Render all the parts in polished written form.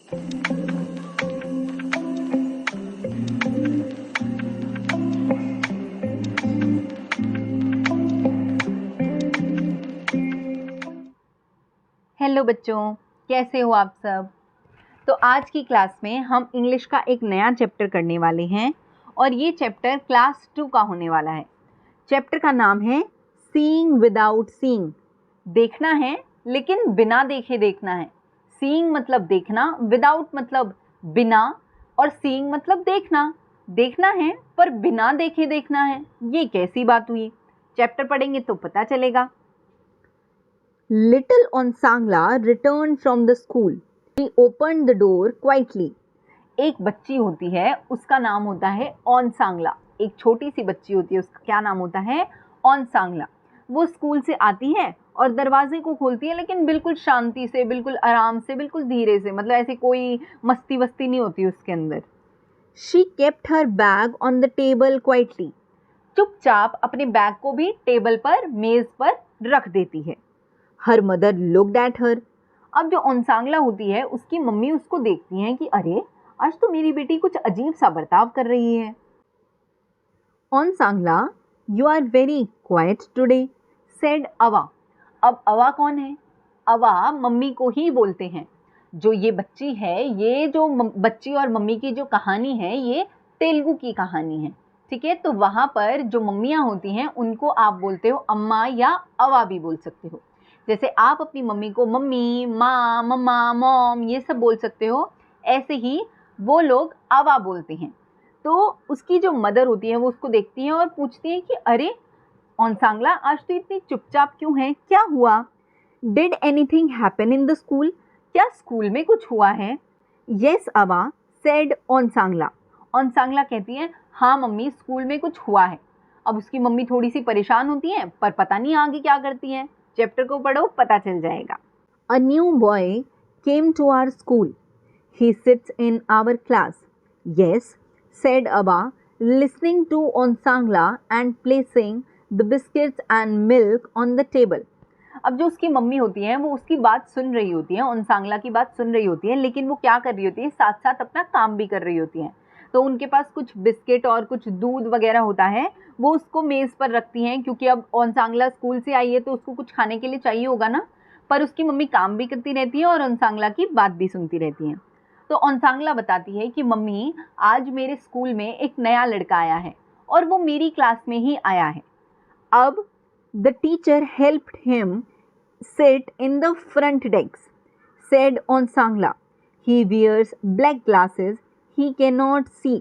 Hello बच्चों, कैसे हो आप सब। तो आज की क्लास में हम इंग्लिश का एक नया चैप्टर करने वाले हैं और ये चैप्टर क्लास 2 का होने वाला है। चैप्टर का नाम है सीइंग विदाउट सीइंग। देखना है लेकिन बिना देखे देखना है। सीइंग मतलब देखना, विदाउट मतलब बिना, और सीइंग मतलब देखना। देखना है पर बिना देखे देखना है, ये कैसी बात हुई। चैप्टर पढ़ेंगे तो पता चलेगा। Little Onsangla returned from the school. He opened the door quietly. एक बच्ची होती है, उसका नाम होता है ऑनसांगला। एक छोटी सी बच्ची होती है, उसका क्या नाम होता है? ऑनसांगला। वो स्कूल से आती है और दरवाजे को खोलती है, लेकिन बिल्कुल शांति से, बिल्कुल आराम से, बिल्कुल धीरे से, मतलब ऐसे कोई मस्ती वस्ती नहीं होती उसके अंदर। She kept her bag on the table quietly. चुपचाप अपने बैग को भी टेबल पर, मेज पर रख देती है। Her mother looked at her. अब जो ऑनसांगला होती है, उसकी मम्मी उसको देखती हैं कि अरे आज तो मेरी बेटी कुछ अजीब सा बर्ताव कर रही है। Onsangla, you are very quiet today, said Ava. अब अवा कौन है? अवा मम्मी को ही बोलते हैं। जो ये बच्ची है, ये जो बच्ची और मम्मी की जो कहानी है, ये तेलुगु की कहानी है, ठीक है। तो वहाँ पर जो मम्मियाँ होती हैं उनको आप बोलते हो अम्मा या अवा भी बोल सकते हो। जैसे आप अपनी मम्मी को मम्मी, माँ, मम्मा, मॉम ये सब बोल सकते हो, ऐसे ही वो लोग अवा बोलते हैं। तो उसकी जो मदर होती है वो उसको देखती हैं और पूछती हैं कि अरे ऑनसांगला, आज तो इतनी चुपचाप क्यों है, क्या हुआ? Did anything happen in the school? क्या स्कूल में कुछ हुआ है? येस अवा, सेड ऑनसांगला। ऑनसांगला कहती है हाँ मम्मी, स्कूल में कुछ हुआ है। अब उसकी मम्मी थोड़ी सी परेशान होती हैं, पर पता नहीं आगे क्या करती हैं। चैप्टर को पढ़ो, पता चल जाएगा। A new boy came to our school. He sits in our class. Yes, said Abba, listening to Onsangla and placing the biscuits and milk on the table. अब जो उसकी मम्मी होती है वो उसकी बात सुन रही होती है, ऑनसांगला की बात सुन रही होती है, लेकिन वो क्या कर रही होती है, साथ साथ अपना काम भी कर रही होती है। तो उनके पास कुछ बिस्किट और कुछ दूध वगैरह होता है, वो उसको मेज़ पर रखती हैं, क्योंकि अब ऑनसांगला स्कूल से आई है तो उसको कुछ खाने के लिए चाहिए होगा ना। पर उसकी मम्मी काम भी करती रहती है और ऑनसांगला की बात भी सुनती रहती हैं। तो ऑनसांगला बताती है कि मम्मी, आज मेरे स्कूल में एक नया लड़का आया है और वो मेरी क्लास में ही आया है। अब the teacher helped him sit in the front desk, said Onsangla. He wears black glasses. He cannot see.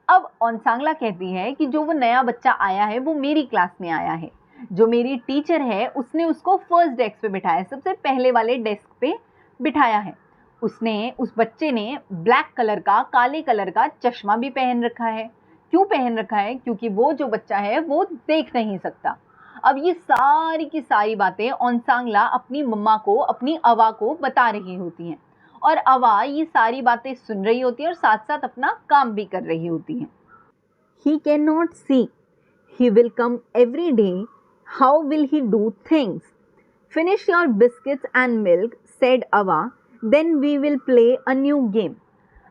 अब ऑनसांगला कहती है कि जो वो नया बच्चा आया है वो मेरी क्लास में आया है। जो मेरी टीचर है उसने उसको फर्स्ट डेस्क पे बिठाया, सबसे पहले वाले डेस्क पे बिठाया है। उस बच्चे ने ब्लैक कलर का, काले कलर का चश्मा भी पहन रखा है। क्यों पहन रखा है? क्योंकि वो जो बच्चा है वो देख नहीं सकता। अब ये सारी की सारी बातें ऑनसांगला अपनी मम्मा को, अपनी अवा को बता रही होती हैं, और अवा ये सारी बातें सुन रही होती है और साथ साथ अपना काम भी कर रही होती हैं। He cannot see. He will come every day. How will he do things? Finish your biscuits and milk, said Ava. Then we will play a new game.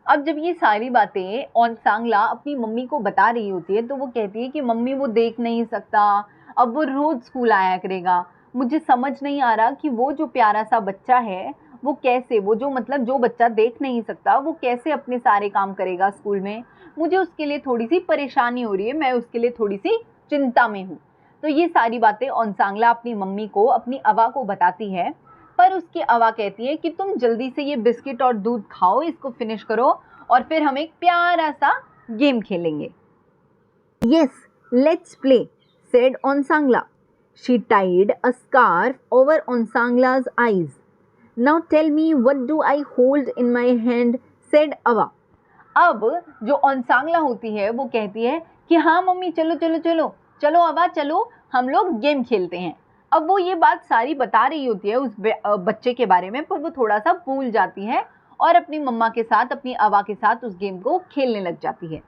अब जब ये सारी बातें ऑनसांगला अपनी मम्मी को बता रही होती है तो वो कहती है कि मम्मी, वो देख नहीं सकता, अब वो रोज़ स्कूल आया करेगा। मुझे समझ नहीं आ रहा कि वो जो प्यारा सा बच्चा है वो कैसे, वो जो मतलब जो बच्चा देख नहीं सकता वो कैसे अपने सारे काम करेगा स्कूल में। मुझे उसके लिए थोड़ी सी परेशानी हो रही है, मैं उसके लिए थोड़ी सी चिंता में हूँ। तो ये सारी बातें ऑनसांगला अपनी मम्मी को, अपनी अवा को बताती है, पर उसकी अवा कहती है कि तुम जल्दी से ये बिस्किट और दूध खाओ, इसको फिनिश करो और फिर हम एक प्यारा सा गेम खेलेंगे। Yes, let's play, said Onsangla. She tied a scarf over Onsangla's eyes. Now tell me, what do I hold in my hand, said Ava. अब जो ऑनसांगला होती है वो कहती है कि हाँ मम्मी, चलो चलो चलो चलो अवा, चलो हम लोग गेम खेलते हैं। अब वो ये बात सारी बता रही होती है उस बच्चे के बारे में, पर वो थोड़ा सा भूल जाती है और अपनी मम्मा के साथ, अपनी अवा के साथ उस गेम को खेलने लग जाती है।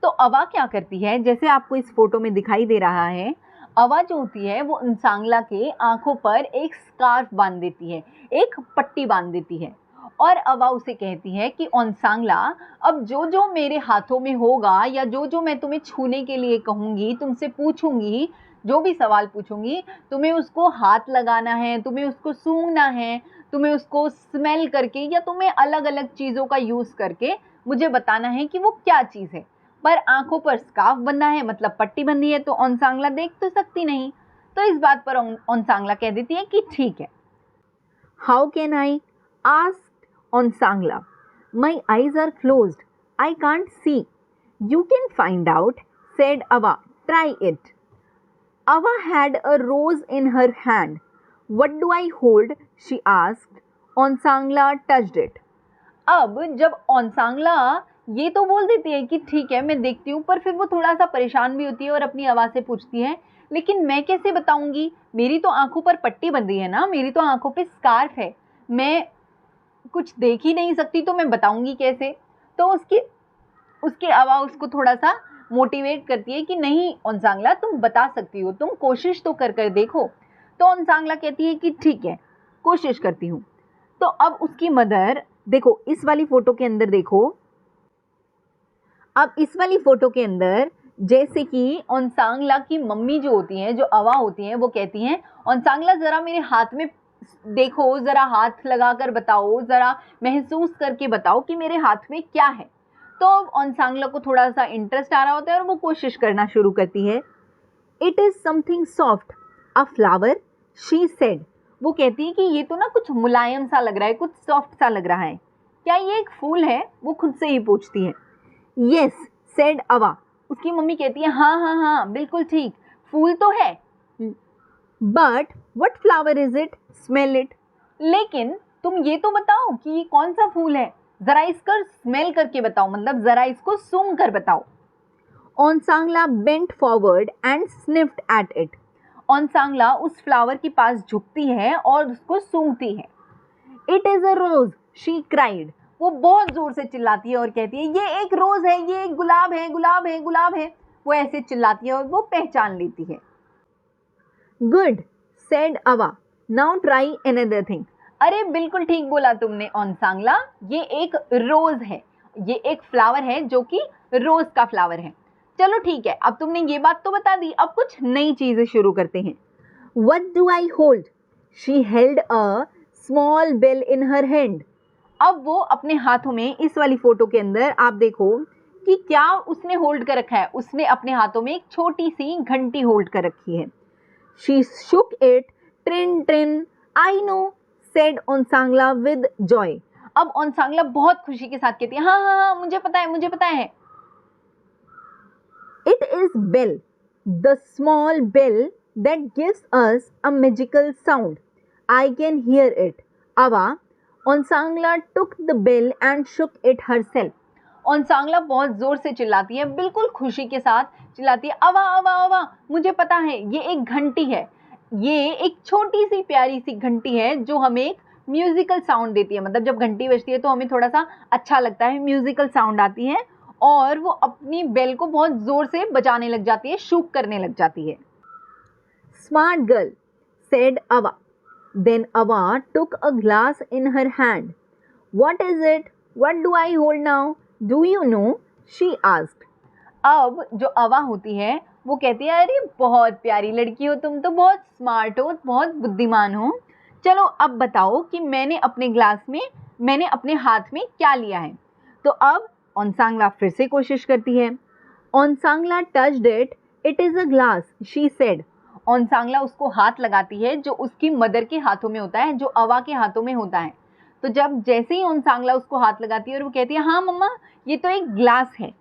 तो अवा क्या करती है, जैसे आपको इस फोटो में दिखाई दे रहा है, अवा जो होती है वो ऑनसांगला के आंखों पर एक स्कार्फ बांध देती है, एक पट्टी बांध देती है, और अवा उसे कहती है कि ओनसांगला, अब जो जो मेरे हाथों में होगा या जो जो मैं तुम्हें छूने के लिए कहूँगी, तुमसे पूछूंगी, जो भी सवाल पूछूंगी, तुम्हें उसको हाथ लगाना है, तुम्हें उसको सूंघना है, तुम्हें उसको स्मेल करके या तुम्हें अलग अलग चीज़ों का यूज़ करके मुझे बताना है कि वो क्या चीज़ है। पर आंखों पर स्कार्फ बंधा है, मतलब पट्टी बंधी है, तो ओनसांगला देख तो सकती नहीं। तो इस बात पर ओनसांगला कह देती है कि ठीक है। How can I, asked Onsangla, my eyes are closed, I can't see. You can find out, said Ava, try it. Ava had a rose in her hand. What do I hold? She asked. ओनसांगला touched it. अब जब ओनसांगला ये तो बोल देती है कि ठीक है मैं देखती हूँ, पर फिर वो थोड़ा सा परेशान भी होती है और अपनी आवाज़ से पूछती है, लेकिन मैं कैसे बताऊंगी, मेरी तो आंखों पर पट्टी बंधी है ना, मेरी तो आंखों पे स्कार्फ है, मैं कुछ देख ही नहीं सकती, तो मैं बताऊंगी कैसे। तो उसकी आवाज़ उसको थोड़ा सा मोटिवेट करती है कि नहीं ओनसांगला, तुम बता सकती हो, तुम कोशिश तो कर देखो। तो ओनसांगला कहती है कि ठीक है, कोशिश करती हूँ। तो अब उसकी मदर, देखो इस वाली फोटो के अंदर देखो, अब इस वाली फोटो के अंदर जैसे कि ओनसांगला की मम्मी जो होती हैं, जो अवा होती हैं, वो कहती हैं ओनसांगला ज़रा मेरे हाथ में देखो, ज़रा हाथ लगा कर बताओ, ज़रा महसूस करके बताओ कि मेरे हाथ में क्या है। तो ओनसांगला को थोड़ा सा इंटरेस्ट आ रहा होता है और वो कोशिश करना शुरू करती है। It is something soft, a flower, she said. वो कहती है कि ये तो ना कुछ मुलायम सा लग रहा है, कुछ सॉफ्ट सा लग रहा है, क्या ये एक फूल है? वो खुद से ही पूछती है। येस सेड अवा, उसकी मम्मी कहती है हाँ हाँ हाँ बिल्कुल ठीक, फूल तो है। But what flower is it, smell it. लेकिन तुम ये तो बताओ कि ये कौन सा फूल है, जरा इसका स्मेल करके बताओ, मतलब जरा इसको सूंघ कर बताओ। Onsangla bent forward and sniffed at it. Onsangla उस फ्लावर के पास झुकती है और उसको सूंघती है। It is a rose, she cried. वो बहुत जोर से चिल्लाती है और कहती है ये एक रोज है, ये एक गुलाब है, गुलाब है, गुलाब है। वो ऐसे चिल्लाती है और वो पहचान लेती है। गुड सेड अवा, नाउ ट्राई अनदर थिंग। अरे बिल्कुल ठीक बोला तुमने ओनसांगला, ये एक रोज है, ये एक फ्लावर है जो कि रोज का फ्लावर है। चलो ठीक है, अब तुमने ये बात तो बता दी, अब कुछ नई चीजें शुरू करते हैं। What do I hold? She held a small bell in her hand. अब वो अपने हाथों में, इस वाली फोटो के अंदर आप देखो कि क्या उसने होल्ड कर रखा है, उसने अपने हाथों में एक छोटी सी घंटी होल्ड कर रखी है। She shook it, trin trin. I know, said ओनसांगला with joy. अब ओनसांगला बहुत खुशी के साथ कहती है हाँ हाँ हाँ मुझे पता है, मुझे पता है। It is bell, the small bell that gives us a magical sound. I can hear it. Ava, ओनसांगला took the bell and shook it herself. ओनसांगला बहुत जोर से चिल्लाती है, बिल्कुल खुशी के साथ चिल्लाती है अवा अवा अवा, मुझे पता है, ये एक घंटी है, ये एक छोटी सी प्यारी सी घंटी है जो हमें एक म्यूजिकल साउंड देती है, मतलब जब घंटी बजती है तो हमें थोड़ा सा अच्छा लगता है, म्यूजिकल साउंड आती है और वो अपनी बेल को बहुत जोर से बजाने लग जाती है, शूक करने लग जाती है। Smart girl said Ava. Then Ava took a glass in her hand. What is it, what do I hold now, do you know, she asked. अब जो अवा होती है वो कहती है अरे बहुत प्यारी लड़की हो तुम, तो बहुत स्मार्ट हो, बहुत बुद्धिमान हो, चलो अब बताओ कि मैंने अपने हाथ में क्या लिया है। तो अब ओनसांगला फिर से कोशिश करती है। Onsangla touched it, it is a glass, she said. Onsangla उसको हाथ लगाती है जो उसकी मदर के हाथों में होता है, जो अवा के हाथों में होता है। तो जब जैसे ही ओनसांगला उसको हाथ लगाती है और वो कहती है हाँ मम्मा ये तो एक ग्लास है।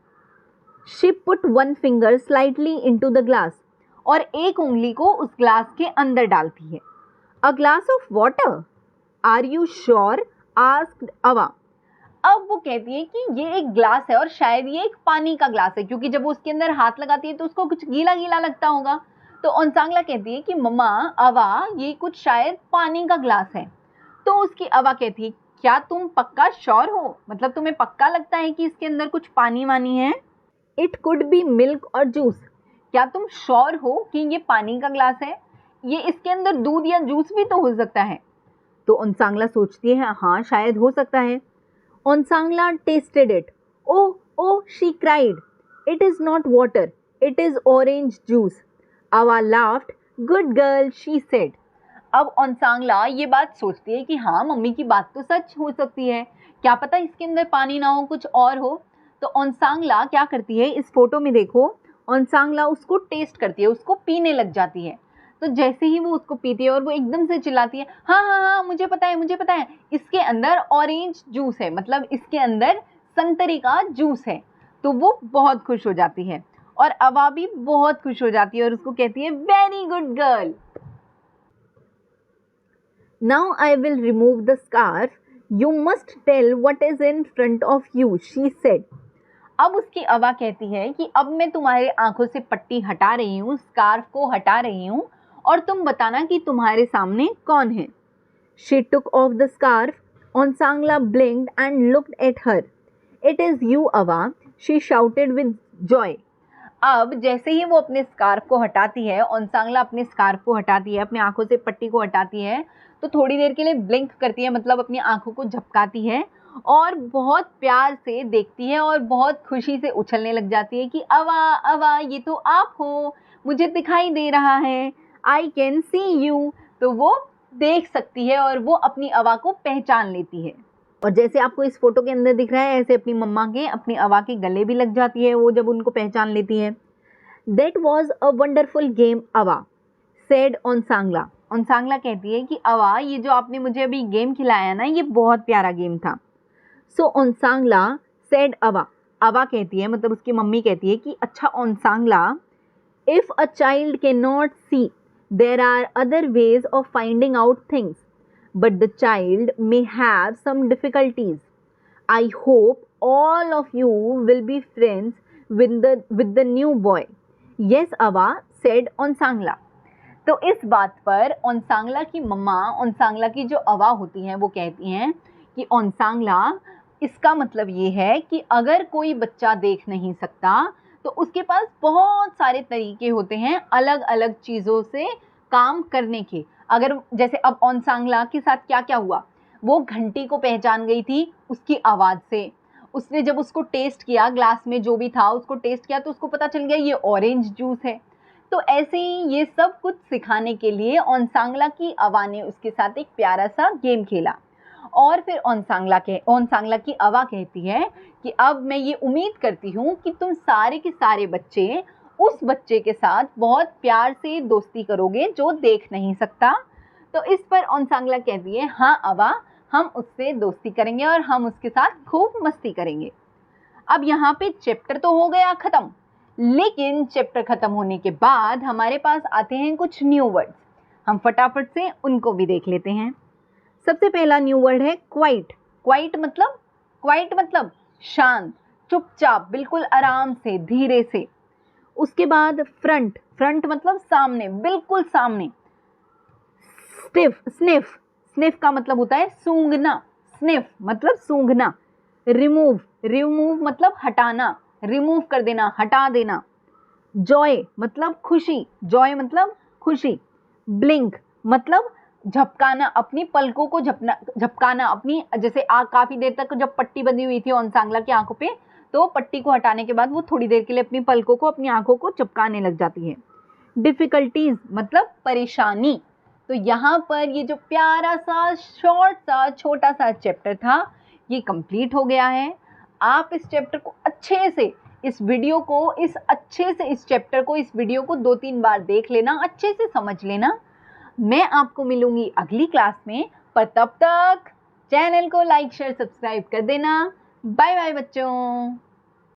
She put one finger slightly into the glass, और एक उंगली को उस ग्लास के अंदर डालती है। A glass of water, are you sure, asked Ava. अब वो कहती है कि ये एक ग्लास है और शायद ये एक पानी का ग्लास है, क्योंकि जब वो उसके अंदर हाथ लगाती है तो उसको कुछ गीला गीला लगता होगा। तो ओनसांगला कहती है कि मम्मा अवा ये कुछ शायद पानी का ग्लास है। तो उसकी अवा कहती है क्या तुम पक्का श्योर हो, मतलब तुम्हें पक्का लगता है कि इसके अंदर कुछ पानी वानी है। इट कुड बी मिल्क और जूस, क्या तुम श्योर हो कि ये पानी का ग्लास है, ये इसके अंदर दूध या जूस भी तो हो सकता है। तो ओनसांगला सोचती है हाँ शायद हो सकता है। Onsangla tasted it. Oh oh she cried, it is not water, it is orange juice. Ava laughed, good girl she said. अब ओनसांगला ये बात सोचती है कि हाँ मम्मी की बात तो सच हो सकती है, क्या पता इसके अंदर पानी ना हो कुछ और हो। तो ओनसांगला क्या करती है, इस फोटो में देखो, ओनसांगला उसको टेस्ट करती है, उसको पीने लग जाती है। तो जैसे ही वो उसको पीती है और वो एकदम से चिल्लाती है हाँ हाँ हाँ मुझे पता है मुझे पता है, इसके अंदर ऑरेंज जूस है, मतलब इसके अंदर संतरे का जूस है। तो वो बहुत खुश हो जाती है और अवा भी बहुत खुश हो जाती है और उसको कहती है very good girl. Now I will remove the scarf, you must tell what is in front of you she said. अब उसकी अवा कहती है कि अब मैं तुम्हारे आंखों से पट्टी हटा रही हूँ, स्कार्फ को हटा रही हूँ, और तुम बताना कि तुम्हारे सामने कौन है। She took off the scarf. Onsangla blinked and looked at her. It is you, Ava, she shouted with joy. अब जैसे ही वो अपने स्कार्फ को हटाती है, ओनसांगला अपने स्कार्फ को हटाती है, अपनी आंखों से पट्टी को हटाती है, तो थोड़ी देर के लिए ब्लिंक करती है, मतलब अपनी आंखों को झपकाती है और बहुत प्यार से देखती है और बहुत खुशी से उछलने लग जाती है कि अवा अवा ये तो आप हो, मुझे दिखाई दे रहा है, आई कैन सी यू। तो वो देख सकती है और वो अपनी अवा को पहचान लेती है। और जैसे आपको इस फोटो के अंदर दिख रहा है, ऐसे अपनी मम्मा के, अपनी अवा के गले भी लग जाती है वो जब उनको पहचान लेती है। That was a wonderful game, अवा said ओनसांगला। ओनसांगला कहती है कि अवा ये जो आपने मुझे अभी गेम खिलाया ना, ये बहुत प्यारा गेम था। सो ओनसांगला said अवा। अवा कहती है, मतलब उसकी मम्मी कहती है कि अच्छा ओनसांगला, if a child cannot see, there are other ways of finding out things, but the child may have some difficulties. I hope all of you will be friends with the new boy. Yes, Ava said ओनसांगला। तो इस बात पर ओनसांगला की मम्मा, ओनसांगला की जो अवा होती हैं, वो कहती हैं कि ओनसांगला, इसका मतलब ये है कि अगर कोई बच्चा देख नहीं सकता तो उसके पास बहुत सारे तरीके होते हैं अलग अलग चीज़ों से काम करने के। अगर जैसे अब ओनसांगला के साथ क्या क्या हुआ, वो घंटी को पहचान गई थी उसकी आवाज़ से। उसने जब उसको टेस्ट किया, ग्लास में जो भी था उसको टेस्ट किया, तो उसको पता चल गया ये ऑरेंज जूस है। तो ऐसे ही ये सब कुछ सिखाने के लिए ओनसांगला की अवा ने उसके साथ एक प्यारा सा गेम खेला। और फिर ओनसांगला की अवा कहती है कि अब मैं ये उम्मीद करती हूँ कि तुम सारे के सारे बच्चे उस बच्चे के साथ बहुत प्यार से दोस्ती करोगे जो देख नहीं सकता। तो इस पर ओनसांगला कहती है हाँ अवा, हम उससे दोस्ती करेंगे और हम उसके साथ खूब मस्ती करेंगे। अब यहाँ पे चैप्टर तो हो गया ख़त्म, लेकिन चैप्टर ख़त्म होने के बाद हमारे पास आते हैं कुछ न्यू वर्ड्स। हम फटाफट से उनको भी देख लेते हैं। सबसे पहला न्यू वर्ड है क्वाइट। क्वाइट मतलब शांत, चुपचाप, बिल्कुल आराम से, धीरे से। उसके बाद फ्रंट, फ्रंट मतलब सामने, बिल्कुल सामने। स्निफ, स्निफ का मतलब होता है सूंघना, स्निफ मतलब सूंघना। रिमूव मतलब हटाना, रिमूव कर देना, हटा देना। जॉय मतलब खुशी, जॉय मतलब खुशी। ब्लिंक मतलब झपकाना, अपनी पलकों को झपकाना, अपनी जैसे काफ़ी देर तक जब पट्टी बंधी हुई थी ओनसांगला की आंखों पे, तो पट्टी को हटाने के बाद वो थोड़ी देर के लिए अपनी पलकों को, अपनी आंखों को झपकाने लग जाती है। डिफ़िकल्टीज़ मतलब परेशानी। तो यहाँ पर ये जो प्यारा सा शॉर्ट सा छोटा सा चैप्टर था, ये कंप्लीट हो गया है। आप इस चैप्टर को अच्छे से, इस वीडियो को, इस चैप्टर को, इस वीडियो को 2-3 बार देख लेना, अच्छे से समझ लेना। मैं आपको मिलूंगी अगली क्लास में, पर तब तक चैनल को लाइक शेयर सब्सक्राइब कर देना। बाय बाय बच्चों।